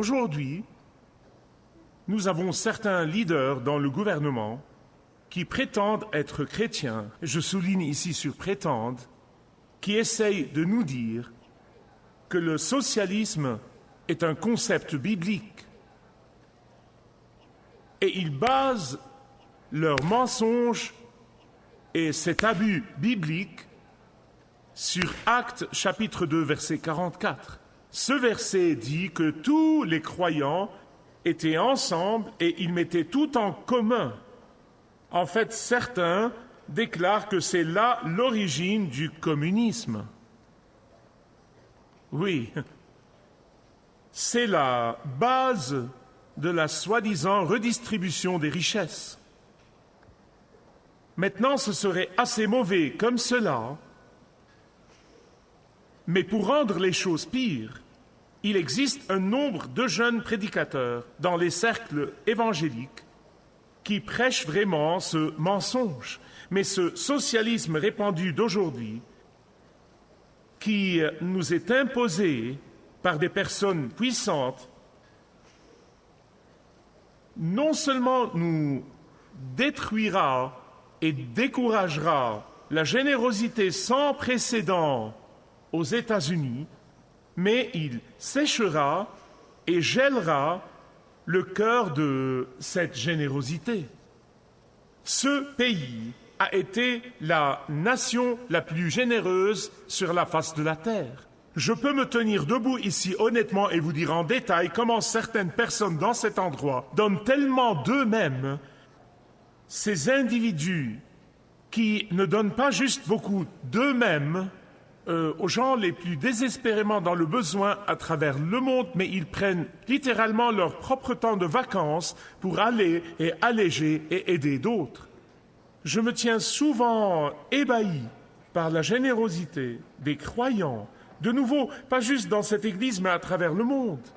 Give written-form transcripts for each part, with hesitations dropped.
Aujourd'hui, nous avons certains leaders dans le gouvernement qui prétendent être chrétiens, je souligne ici sur prétendent, qui essayent de nous dire que le socialisme est un concept biblique. Et ils basent leurs mensonges et cet abus biblique sur Actes chapitre 2, verset 44. Ce verset dit que tous les croyants étaient ensemble et ils mettaient tout en commun. En fait, certains déclarent que c'est là l'origine du communisme. Oui, c'est la base de la soi-disant redistribution des richesses. Maintenant, ce serait assez mauvais comme cela, mais pour rendre les choses pires, il existe un nombre de jeunes prédicateurs dans les cercles évangéliques qui prêchent vraiment ce mensonge. Mais ce socialisme répandu d'aujourd'hui, qui nous est imposé par des personnes puissantes, non seulement nous détruira et découragera la générosité sans précédent aux États-Unis, mais il séchera et gèlera le cœur de cette générosité. Ce pays a été la nation la plus généreuse sur la face de la terre. Je peux me tenir debout ici honnêtement et vous dire en détail comment certaines personnes dans cet endroit donnent tellement d'eux-mêmes. Ces individus qui ne donnent pas juste beaucoup d'eux-mêmes aux gens les plus désespérément dans le besoin à travers le monde, mais ils prennent littéralement leur propre temps de vacances pour aller et alléger et aider d'autres. Je me tiens souvent ébahi par la générosité des croyants, de nouveau, pas juste dans cette Église, mais à travers le monde.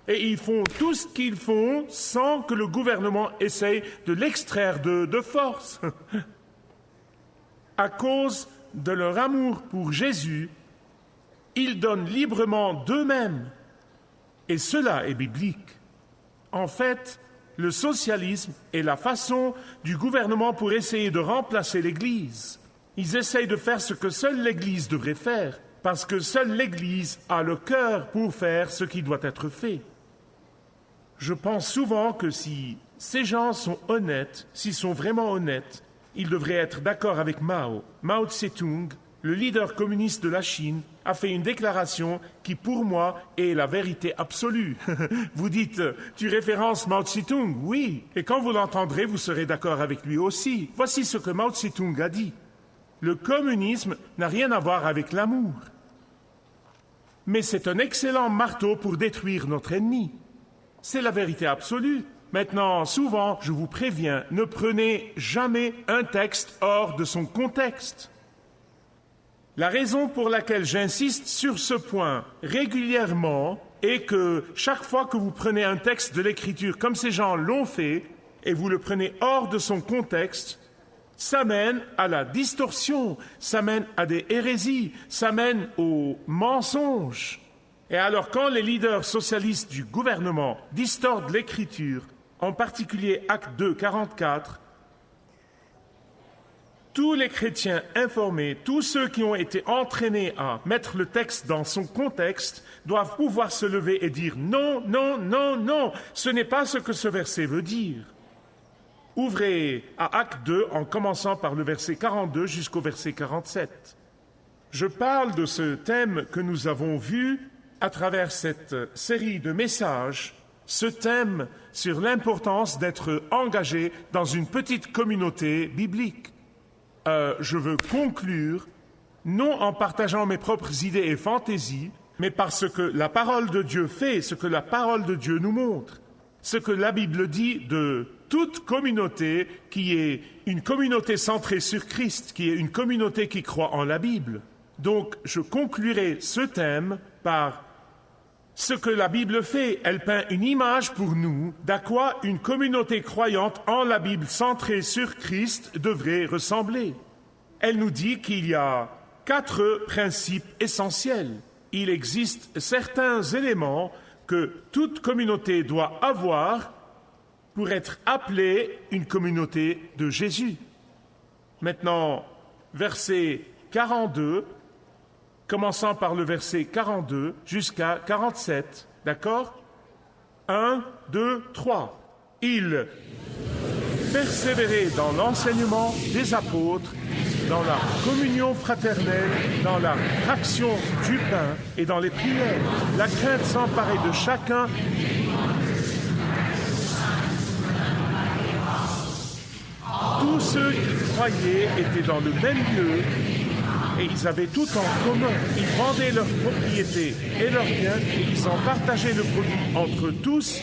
Et ils font tout ce qu'ils font sans que le gouvernement essaye de l'extraire de force. À cause de leur amour pour Jésus, ils donnent librement d'eux-mêmes. Et cela est biblique. En fait, le socialisme est la façon du gouvernement pour essayer de remplacer l'Église. Ils essayent de faire ce que seule l'Église devrait faire, parce que seule l'Église a le cœur pour faire ce qui doit être fait. Je pense souvent que si ces gens sont honnêtes, s'ils sont vraiment honnêtes, ils devraient être d'accord avec Mao. Mao Tse-tung, le leader communiste de la Chine, a fait une déclaration qui, pour moi, est la vérité absolue. Vous dites, tu références Mao Tse-tung? Oui. Et quand vous l'entendrez, vous serez d'accord avec lui aussi. Voici ce que Mao Tse-tung a dit. Le communisme n'a rien à voir avec l'amour. Mais c'est un excellent marteau pour détruire notre ennemi. C'est la vérité absolue. Maintenant, souvent, je vous préviens, ne prenez jamais un texte hors de son contexte. La raison pour laquelle j'insiste sur ce point régulièrement est que chaque fois que vous prenez un texte de l'Écriture comme ces gens l'ont fait, et vous le prenez hors de son contexte, ça mène à la distorsion, ça mène à des hérésies, ça mène aux mensonges. Et alors quand les leaders socialistes du gouvernement distordent l'Écriture, en particulier Actes 2, 44, tous les chrétiens informés, tous ceux qui ont été entraînés à mettre le texte dans son contexte, doivent pouvoir se lever et dire « Non, non, non, non, ce n'est pas ce que ce verset veut dire ». Ouvrez à Actes 2 en commençant par le verset 42 jusqu'au verset 47. Je parle de ce thème que nous avons vu à travers cette série de messages, ce thème sur l'importance d'être engagé dans une petite communauté biblique. Je veux conclure, non en partageant mes propres idées et fantaisies, mais parce que la parole de Dieu fait, ce que la parole de Dieu nous montre, ce que la Bible dit de toute communauté qui est une communauté centrée sur Christ, qui est une communauté qui croit en la Bible. Donc, je conclurai ce thème par ce que la Bible fait. Elle peint une image pour nous d'à quoi une communauté croyante en la Bible centrée sur Christ devrait ressembler. Elle nous dit qu'il y a 4 principes essentiels. Il existe certains éléments que toute communauté doit avoir pour être appelée une communauté de Jésus. Maintenant, verset 42, commençant par le verset 42 jusqu'à 47, d'accord ? 1, 2, 3. Il persévérait dans l'enseignement des apôtres, dans la communion fraternelle, dans la fraction du pain et dans les prières. La crainte s'emparait de chacun. Tous ceux qui croyaient étaient dans le même lieu et ils avaient tout en commun. Ils vendaient leurs propriétés et leurs biens et ils en partageaient le produit entre tous.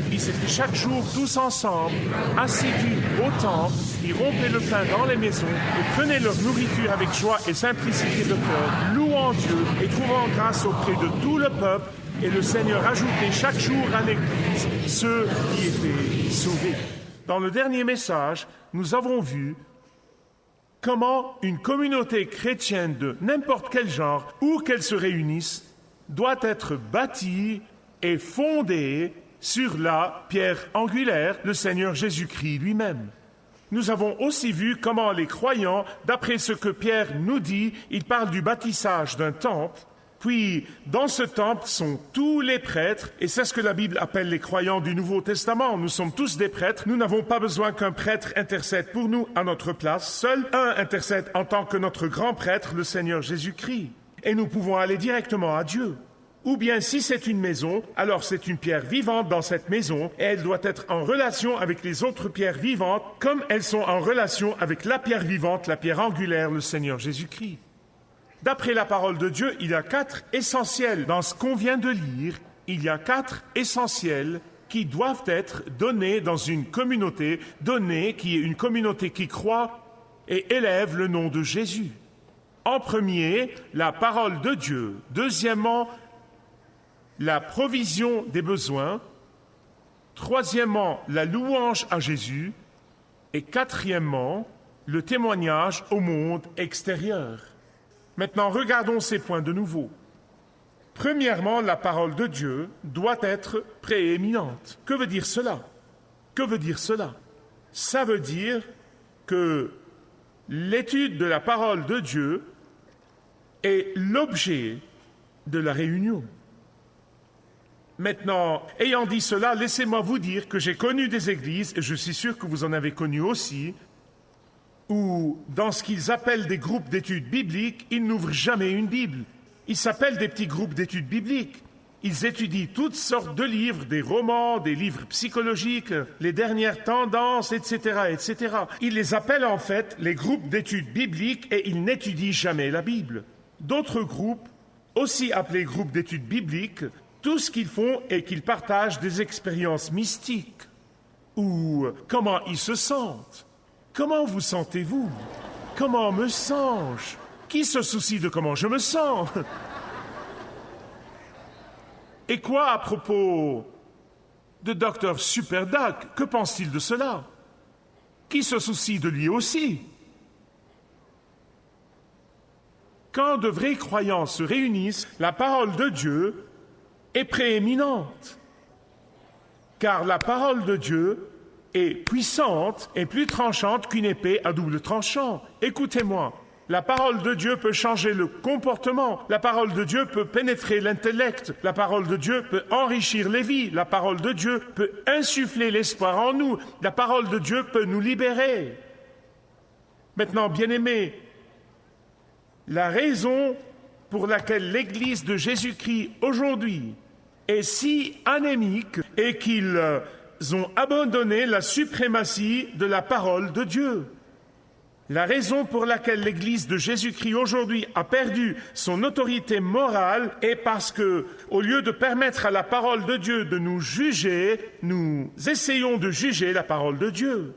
Ils étaient chaque jour tous ensemble, assidus au temple, ils rompaient le pain dans les maisons et prenaient leur nourriture avec joie et simplicité de cœur, louant Dieu et trouvant grâce auprès de tout le peuple. Et le Seigneur ajoutait chaque jour à l'Église ceux qui étaient sauvés. Dans le dernier message, nous avons vu comment une communauté chrétienne de n'importe quel genre, où qu'elle se réunisse, doit être bâtie et fondée sur la pierre angulaire, le Seigneur Jésus-Christ lui-même. Nous avons aussi vu comment les croyants, d'après ce que Pierre nous dit, il parle du bâtissage d'un temple, puis dans ce temple sont tous les prêtres, et c'est ce que la Bible appelle les croyants du Nouveau Testament. Nous sommes tous des prêtres, nous n'avons pas besoin qu'un prêtre intercède pour nous à notre place, seul un intercède en tant que notre grand prêtre, le Seigneur Jésus-Christ. Et nous pouvons aller directement à Dieu. Ou bien, si c'est une maison, alors c'est une pierre vivante dans cette maison et elle doit être en relation avec les autres pierres vivantes comme elles sont en relation avec la pierre vivante, la pierre angulaire, le Seigneur Jésus-Christ. D'après la parole de Dieu, il y a 4 essentiels. Dans ce qu'on vient de lire, il y a 4 essentiels qui doivent être donnés dans une communauté, qui est une communauté qui croit et élève le nom de Jésus. En premier, la parole de Dieu. Deuxièmement, la provision des besoins. Troisièmement, la louange à Jésus. Et quatrièmement, le témoignage au monde extérieur. Maintenant, regardons ces points de nouveau. Premièrement, la parole de Dieu doit être prééminente. Que veut dire cela? Que veut dire cela? Ça veut dire que l'étude de la parole de Dieu est l'objet de la réunion. Maintenant, ayant dit cela, laissez-moi vous dire que j'ai connu des églises, et je suis sûr que vous en avez connu aussi, où, dans ce qu'ils appellent des groupes d'études bibliques, ils n'ouvrent jamais une Bible. Ils s'appellent des petits groupes d'études bibliques. Ils étudient toutes sortes de livres, des romans, des livres psychologiques, les dernières tendances, etc., etc. Ils les appellent en fait les groupes d'études bibliques et ils n'étudient jamais la Bible. D'autres groupes, aussi appelés groupes d'études bibliques, tout ce qu'ils font est qu'ils partagent des expériences mystiques. Ou comment ils se sentent. Comment vous sentez-vous? Comment me sens-je? Qui se soucie de comment je me sens? Et quoi à propos de Dr Superdak? Que pense-t-il de cela? Qui se soucie de lui aussi? Quand de vrais croyants se réunissent, la parole de Dieu est prééminente. Car la parole de Dieu est puissante et plus tranchante qu'une épée à double tranchant. Écoutez-moi, la parole de Dieu peut changer le comportement, la parole de Dieu peut pénétrer l'intellect, la parole de Dieu peut enrichir les vies, la parole de Dieu peut insuffler l'espoir en nous, la parole de Dieu peut nous libérer. Maintenant, bien-aimés, la raison pour laquelle l'Église de Jésus-Christ aujourd'hui est si anémique est qu'ils ont abandonné la suprématie de la parole de Dieu. La raison pour laquelle l'Église de Jésus-Christ aujourd'hui a perdu son autorité morale est parce que, au lieu de permettre à la parole de Dieu de nous juger, nous essayons de juger la parole de Dieu.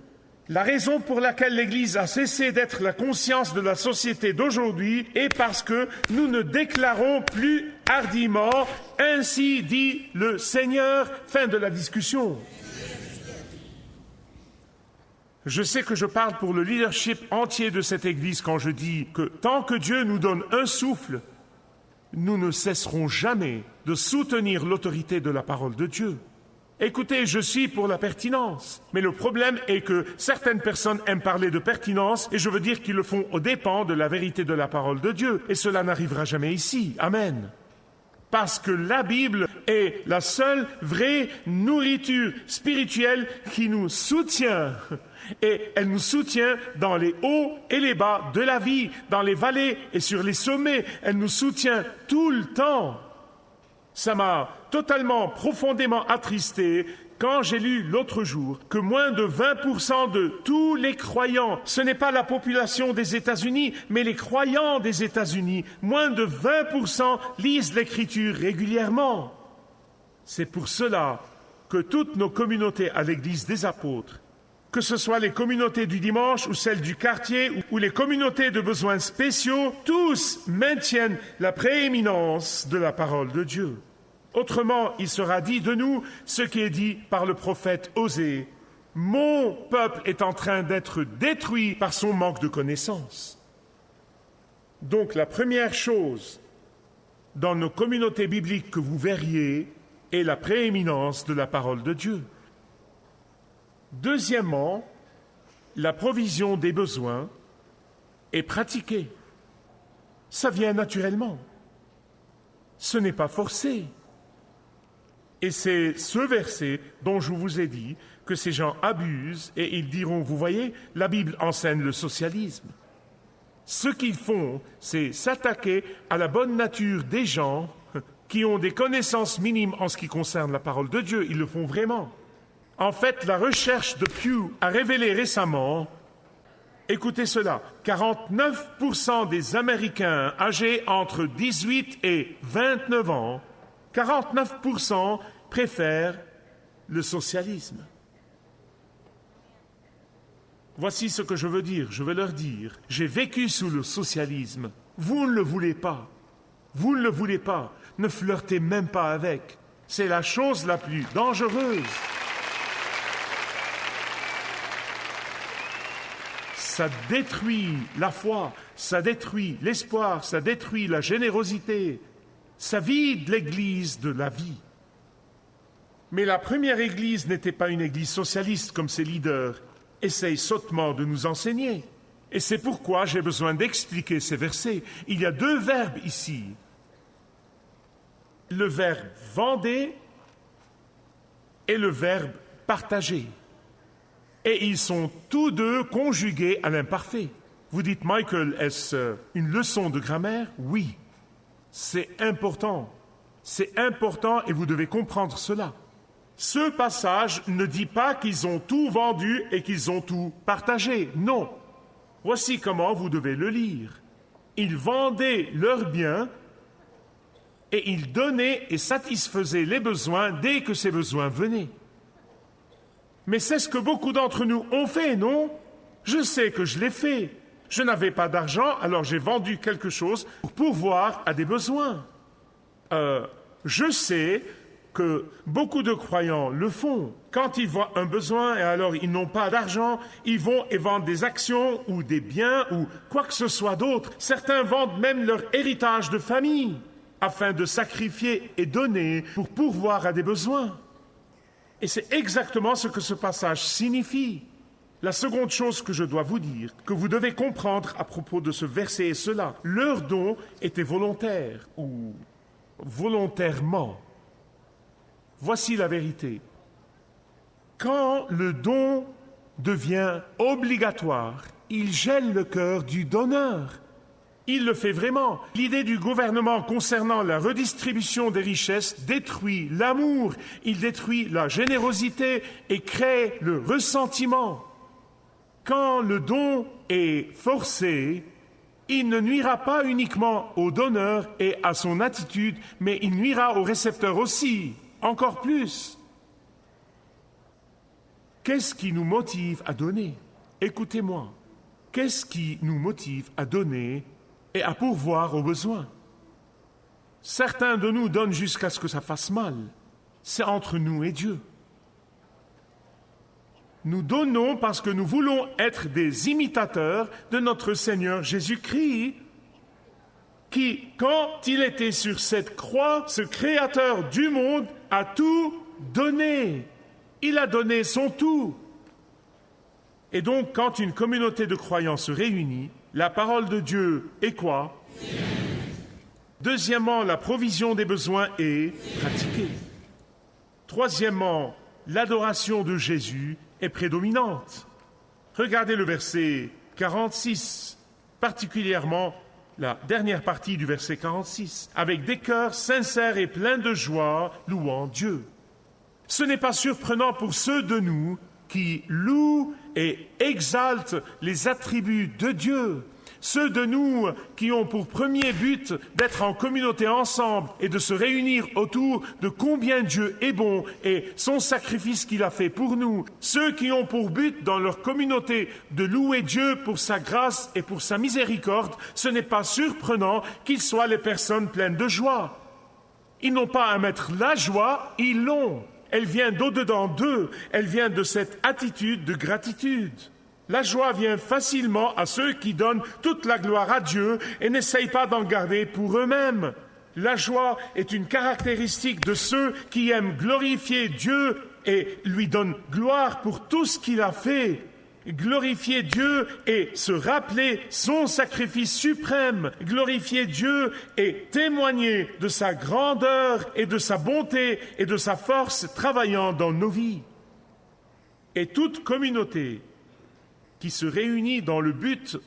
La raison pour laquelle l'Église a cessé d'être la conscience de la société d'aujourd'hui est parce que nous ne déclarons plus hardiment « Ainsi dit le Seigneur ». Fin de la discussion. Je sais que je parle pour le leadership entier de cette Église quand je dis que tant que Dieu nous donne un souffle, nous ne cesserons jamais de soutenir l'autorité de la parole de Dieu. Écoutez, je suis pour la pertinence, mais le problème est que certaines personnes aiment parler de pertinence et je veux dire qu'ils le font aux dépens de la vérité de la parole de Dieu, et cela n'arrivera jamais ici. Amen. Parce que la Bible est la seule vraie nourriture spirituelle qui nous soutient. Et elle nous soutient dans les hauts et les bas de la vie, dans les vallées et sur les sommets. Elle nous soutient tout le temps. Ça m'a totalement, profondément attristé quand j'ai lu l'autre jour que moins de 20% de tous les croyants, ce n'est pas la population des États-Unis, mais les croyants des États-Unis, moins de 20% lisent l'Écriture régulièrement. C'est pour cela que toutes nos communautés à l'Église des apôtres, que ce soit les communautés du dimanche ou celles du quartier ou les communautés de besoins spéciaux, tous maintiennent la prééminence de la parole de Dieu. Autrement, il sera dit de nous ce qui est dit par le prophète Osée. « Mon peuple est en train d'être détruit par son manque de connaissance. » Donc la première chose dans nos communautés bibliques que vous verriez est la prééminence de la parole de Dieu. Deuxièmement, la provision des besoins est pratiquée. Ça vient naturellement. Ce n'est pas forcé. Et c'est ce verset dont je vous ai dit que ces gens abusent et ils diront, vous voyez, la Bible enseigne le socialisme. Ce qu'ils font, c'est s'attaquer à la bonne nature des gens qui ont des connaissances minimes en ce qui concerne la parole de Dieu. Ils le font vraiment. En fait, la recherche de Pew a révélé récemment, écoutez cela, 49% des Américains âgés entre 18 et 29 ans, 49% préfèrent le socialisme. Voici ce que je veux dire. Je veux leur dire, j'ai vécu sous le socialisme. Vous ne le voulez pas. Vous ne le voulez pas. Ne flirtez même pas avec. C'est la chose la plus dangereuse. Ça détruit la foi, ça détruit l'espoir, ça détruit la générosité. Ça vide l'Église de la vie. Mais la première Église n'était pas une Église socialiste comme ses leaders essayent sottement de nous enseigner. Et c'est pourquoi j'ai besoin d'expliquer ces versets. Il y a deux verbes ici. Le verbe « vendez » et le verbe « partager ». Et ils sont tous deux conjugués à l'imparfait. Vous dites, Michael, est-ce une leçon de grammaire? Oui. C'est important et vous devez comprendre cela. Ce passage ne dit pas qu'ils ont tout vendu et qu'ils ont tout partagé. Non. Voici comment vous devez le lire. Ils vendaient leurs biens et ils donnaient et satisfaisaient les besoins dès que ces besoins venaient. Mais c'est ce que beaucoup d'entre nous ont fait, non? Je sais que je l'ai fait. Je n'avais pas d'argent, alors j'ai vendu quelque chose pour pourvoir à des besoins. Je sais que beaucoup de croyants le font. Quand ils voient un besoin et alors ils n'ont pas d'argent, ils vont et vendent des actions ou des biens ou quoi que ce soit d'autre. Certains vendent même leur héritage de famille afin de sacrifier et donner pour pourvoir à des besoins. Et c'est exactement ce que ce passage signifie. La seconde chose que je dois vous dire, que vous devez comprendre à propos de ce verset est cela. Leur don était volontaire ou volontairement. Voici la vérité. Quand le don devient obligatoire, il gèle le cœur du donneur. Il le fait vraiment. L'idée du gouvernement concernant la redistribution des richesses détruit l'amour, il détruit la générosité et crée le ressentiment. Quand le don est forcé, il ne nuira pas uniquement au donneur et à son attitude, mais il nuira au récepteur aussi, encore plus. Qu'est-ce qui nous motive à donner? Écoutez-moi. Qu'est-ce qui nous motive à donner et à pourvoir aux besoins? Certains de nous donnent jusqu'à ce que ça fasse mal. C'est entre nous et Dieu. Nous donnons parce que nous voulons être des imitateurs de notre Seigneur Jésus-Christ. qui, quand il était sur cette croix, ce Créateur du monde a tout donné. Il a donné son tout. Et donc, quand une communauté de croyants se réunit, la parole de Dieu est quoi? Deuxièmement, la provision des besoins est pratiquée. Troisièmement, l'adoration de Jésus est prédominante. Regardez le verset 46, particulièrement la dernière partie du verset 46, avec des cœurs sincères et pleins de joie, louant Dieu. Ce n'est pas surprenant pour ceux de nous qui louent et exaltent les attributs de Dieu, ceux de nous qui ont pour premier but d'être en communauté ensemble et de se réunir autour de combien Dieu est bon et son sacrifice qu'il a fait pour nous, ceux qui ont pour but dans leur communauté de louer Dieu pour sa grâce et pour sa miséricorde, ce n'est pas surprenant qu'ils soient les personnes pleines de joie. Ils n'ont pas à mettre la joie, ils l'ont. Elle vient d'au-dedans d'eux, elle vient de cette attitude de gratitude. La joie vient facilement à ceux qui donnent toute la gloire à Dieu et n'essayent pas d'en garder pour eux-mêmes. La joie est une caractéristique de ceux qui aiment glorifier Dieu et lui donnent gloire pour tout ce qu'il a fait. Glorifier Dieu et se rappeler son sacrifice suprême. Glorifier Dieu et témoigner de sa grandeur et de sa bonté et de sa force travaillant dans nos vies. Et toute communauté qui se réunit dans le but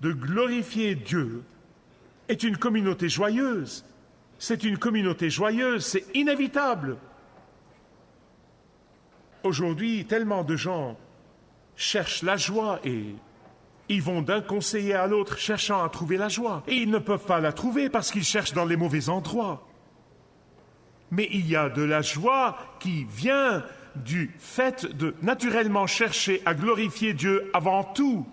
de glorifier Dieu est une communauté joyeuse. C'est une communauté joyeuse, c'est inévitable. Aujourd'hui, tellement de gens cherchent la joie et ils vont d'un conseiller à l'autre cherchant à trouver la joie. Et ils ne peuvent pas la trouver parce qu'ils cherchent dans les mauvais endroits. Mais il y a de la joie qui vient du fait de naturellement chercher à glorifier Dieu avant tout.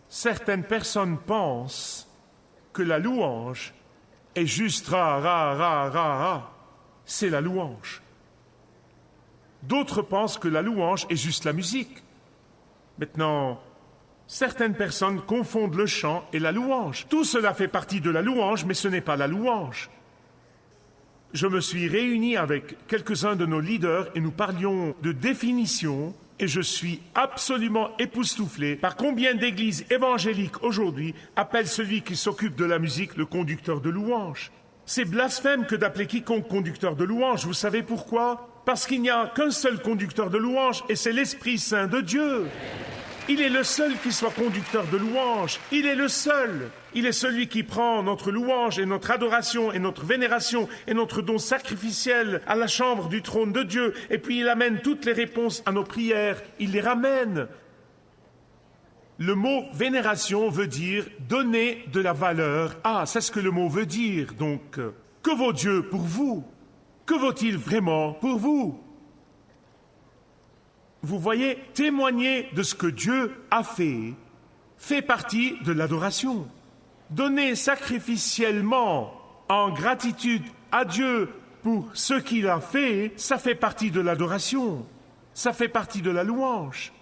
Certaines personnes pensent que la louange est juste ra, ra, ra, ra, ra. C'est la louange. D'autres pensent que la louange est juste la musique. Maintenant, certaines personnes confondent le chant et la louange. Tout cela fait partie de la louange, mais ce n'est pas la louange. Je me suis réuni avec quelques-uns de nos leaders et nous parlions de définition et je suis absolument époustouflé par combien d'églises évangéliques aujourd'hui appellent celui qui s'occupe de la musique le conducteur de louange. C'est blasphème que d'appeler quiconque conducteur de louange. Vous savez pourquoi? Parce qu'il n'y a qu'un seul conducteur de louange et c'est l'Esprit Saint de Dieu. Il est le seul qui soit conducteur de louange. Il est le seul. Il est celui qui prend notre louange et notre adoration et notre vénération et notre don sacrificiel à la chambre du trône de Dieu. Et puis il amène toutes les réponses à nos prières. Il les ramène. Le mot vénération veut dire donner de la valeur. Ah, c'est ce que le mot veut dire. Donc, que vaut Dieu pour vous? Que vaut-il vraiment pour vous? Vous voyez, témoigner de ce que Dieu a fait partie de l'adoration. Donner sacrificiellement en gratitude à Dieu pour ce qu'il a fait, ça fait partie de l'adoration. Ça fait partie de la louange.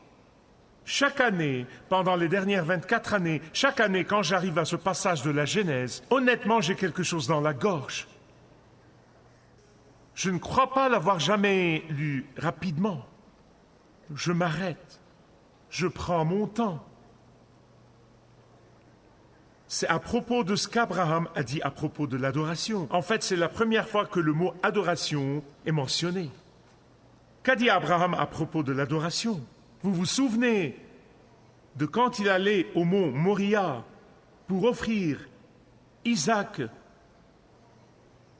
Chaque année, pendant les dernières 24 années, chaque année quand j'arrive à ce passage de la Genèse, honnêtement, j'ai quelque chose dans la gorge. Je ne crois pas l'avoir jamais lu rapidement. Je m'arrête, je prends mon temps. C'est à propos de ce qu'Abraham a dit à propos de l'adoration. En fait, c'est la première fois que le mot adoration est mentionné. Qu'a dit Abraham à propos de l'adoration? Vous vous souvenez de quand il allait au mont Moria pour offrir Isaac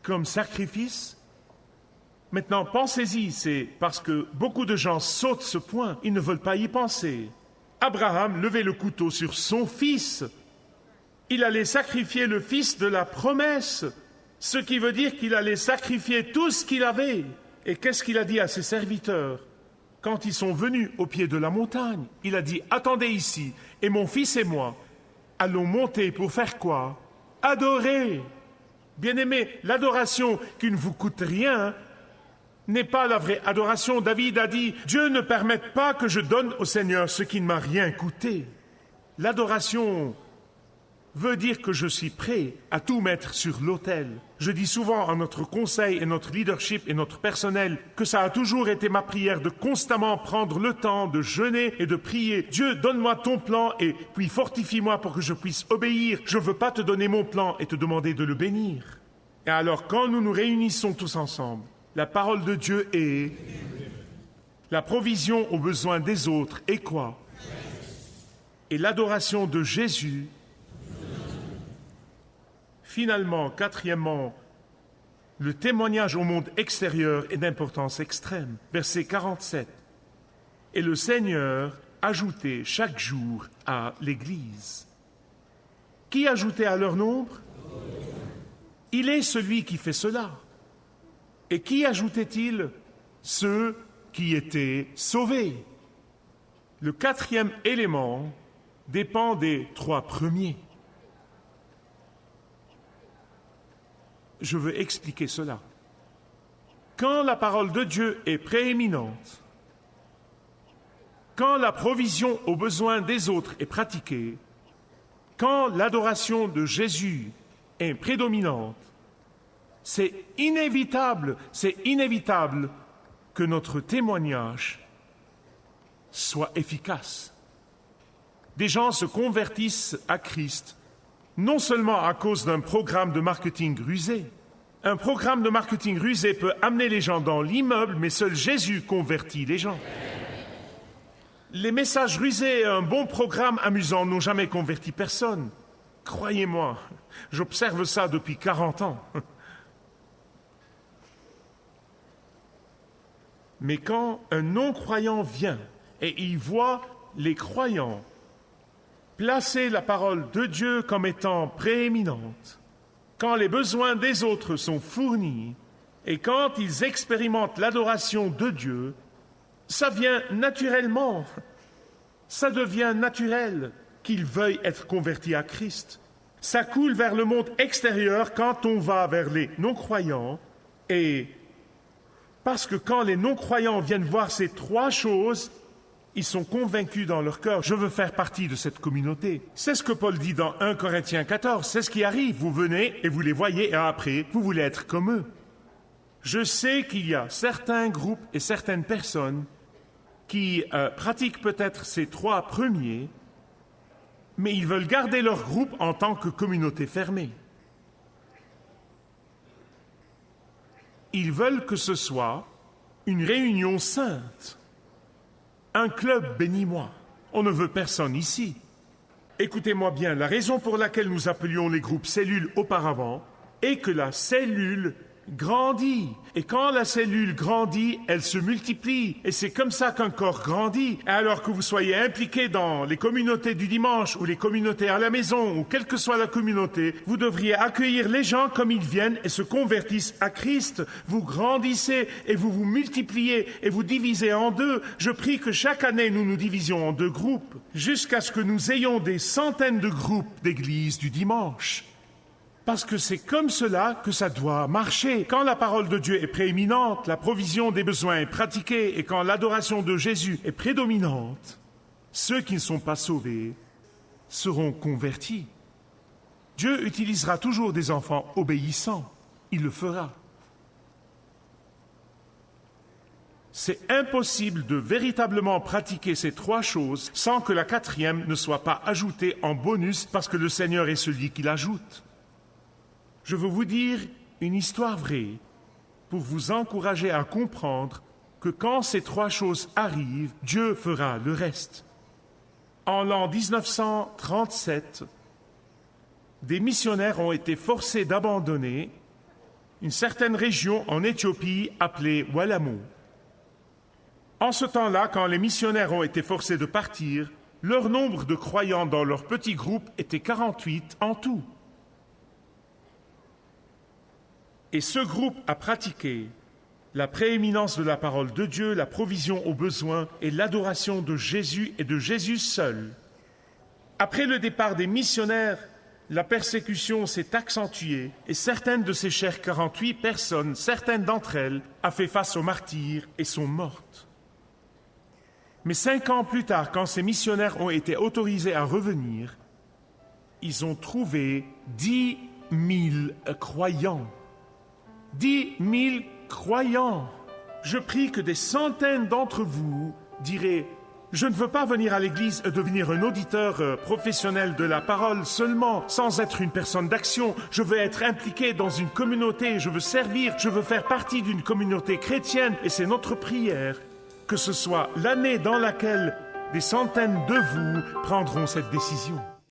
comme sacrifice? Maintenant, pensez-y, c'est parce que beaucoup de gens sautent ce point, ils ne veulent pas y penser. Abraham levait le couteau sur son fils. Il allait sacrifier le fils de la promesse, ce qui veut dire qu'il allait sacrifier tout ce qu'il avait. Et qu'est-ce qu'il a dit à ses serviteurs? Quand ils sont venus au pied de la montagne, il a dit « Attendez ici, et mon fils et moi, allons monter pour faire quoi? Adorer !» Bien-aimés, l'adoration qui ne vous coûte rien n'est pas la vraie adoration. David a dit « Dieu ne permette pas que je donne au Seigneur ce qui ne m'a rien coûté. » L'adoration veut dire que je suis prêt à tout mettre sur l'autel. Je dis souvent à notre conseil et notre leadership et notre personnel que ça a toujours été ma prière de constamment prendre le temps de jeûner et de prier. Dieu, donne-moi ton plan et puis fortifie-moi pour que je puisse obéir. Je ne veux pas te donner mon plan et te demander de le bénir. Et alors, quand nous nous réunissons tous ensemble, la parole de Dieu est la provision aux besoins des autres et quoi? Et l'adoration de Jésus. Finalement, quatrièmement, le témoignage au monde extérieur est d'importance extrême. Verset 47. Et le Seigneur ajoutait chaque jour à l'Église. Qui ajoutait à leur nombre? Il est celui qui fait cela. Et qui ajoutait-il? Ceux qui étaient sauvés. Le quatrième élément dépend des trois premiers. Je veux expliquer cela. Quand la parole de Dieu est prééminente, quand la provision aux besoins des autres est pratiquée, quand l'adoration de Jésus est prédominante, c'est inévitable que notre témoignage soit efficace. Des gens se convertissent à Christ non seulement à cause d'un programme de marketing rusé. Un programme de marketing rusé peut amener les gens dans l'immeuble, mais seul Jésus convertit les gens. Les messages rusés et un bon programme amusant n'ont jamais converti personne. Croyez-moi, j'observe ça depuis 40 ans. Mais quand un non-croyant vient et il voit les croyants placer la parole de Dieu comme étant prééminente, quand les besoins des autres sont fournis et quand ils expérimentent l'adoration de Dieu, ça vient naturellement, ça devient naturel qu'ils veuillent être convertis à Christ. Ça coule vers le monde extérieur quand on va vers les non-croyants et parce que quand les non-croyants viennent voir ces trois choses, ils sont convaincus dans leur cœur, je veux faire partie de cette communauté. C'est ce que Paul dit dans 1 Corinthiens 14, c'est ce qui arrive. Vous venez et vous les voyez et après, vous voulez être comme eux. Je sais qu'il y a certains groupes et certaines personnes qui pratiquent peut-être ces trois premiers, mais ils veulent garder leur groupe en tant que communauté fermée. Ils veulent que ce soit une réunion sainte. Un club bénis-moi. On ne veut personne ici. Écoutez-moi bien, la raison pour laquelle nous appelions les groupes cellules auparavant est que la cellule grandit. Et quand la cellule grandit, elle se multiplie. Et c'est comme ça qu'un corps grandit. Et alors que vous soyez impliqués dans les communautés du dimanche ou les communautés à la maison ou quelle que soit la communauté, vous devriez accueillir les gens comme ils viennent et se convertissent à Christ. Vous grandissez et vous vous multipliez et vous divisez en deux. Je prie que chaque année nous nous divisions en deux groupes jusqu'à ce que nous ayons des centaines de groupes d'églises du dimanche. Parce que c'est comme cela que ça doit marcher. Quand la parole de Dieu est prééminente, la provision des besoins est pratiquée et quand l'adoration de Jésus est prédominante, ceux qui ne sont pas sauvés seront convertis. Dieu utilisera toujours des enfants obéissants. Il le fera. C'est impossible de véritablement pratiquer ces trois choses sans que la quatrième ne soit pas ajoutée en bonus parce que le Seigneur est celui qui l'ajoute. Je veux vous dire une histoire vraie pour vous encourager à comprendre que quand ces trois choses arrivent, Dieu fera le reste. En l'an 1937, des missionnaires ont été forcés d'abandonner une certaine région en Éthiopie appelée Walamu. En ce temps-là, quand les missionnaires ont été forcés de partir, leur nombre de croyants dans leur petit groupe était 48 en tout. Et ce groupe a pratiqué la prééminence de la parole de Dieu, la provision aux besoins et l'adoration de Jésus et de Jésus seul. Après le départ des missionnaires, la persécution s'est accentuée et certaines de ces chères 48 personnes, certaines d'entre elles, ont fait face au martyre et sont mortes. Mais 5 ans plus tard, quand ces missionnaires ont été autorisés à revenir, ils ont trouvé 10 000 croyants. 10 000 croyants. Je prie que des centaines d'entre vous diraient « Je ne veux pas venir à l'église devenir un auditeur professionnel de la parole seulement, sans être une personne d'action. Je veux être impliqué dans une communauté, je veux servir, je veux faire partie d'une communauté chrétienne. » Et c'est notre prière que ce soit l'année dans laquelle des centaines de vous prendront cette décision.